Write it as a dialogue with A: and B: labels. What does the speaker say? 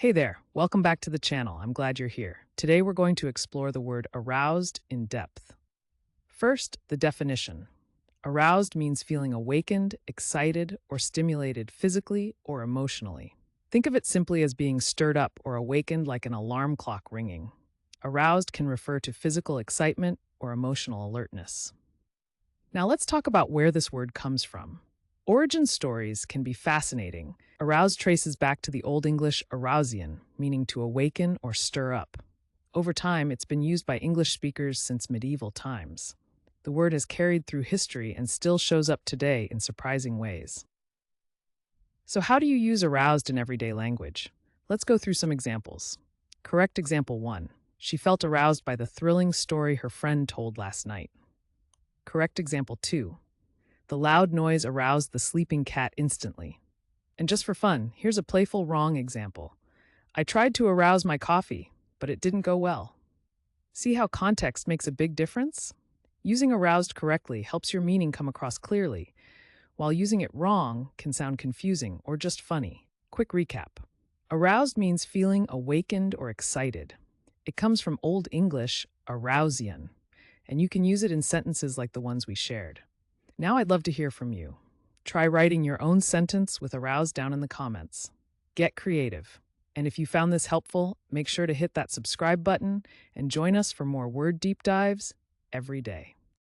A: Hey there, welcome back to the channel. I'm glad you're here. Today we're going to explore the word aroused in depth. First, the definition. Aroused means feeling awakened, excited, or stimulated physically or emotionally. Think of it simply as being stirred up or awakened like an alarm clock ringing. Aroused can refer to physical excitement or emotional alertness. Now let's talk about where this word comes from. Origin stories can be fascinating. Aroused traces back to the Old English arousian, meaning to awaken or stir up. Over time, it's been used by English speakers since medieval times. The word has carried through history and still shows up today in surprising ways. So how do you use aroused in everyday language? Let's go through some examples. Correct example 1. She felt aroused by the thrilling story her friend told last night. Correct example 2. The loud noise aroused the sleeping cat instantly. And just for fun, here's a playful wrong example. I tried to arouse my coffee, but it didn't go well. See how context makes a big difference? Using aroused correctly helps your meaning come across clearly, while using it wrong can sound confusing or just funny. Quick recap. Aroused means feeling awakened or excited. It comes from Old English arousian, and you can use it in sentences like the ones we shared. Now I'd love to hear from you. Try writing your own sentence with aroused down in the comments. Get creative. And if you found this helpful, make sure to hit that subscribe button and join us for more word deep dives every day.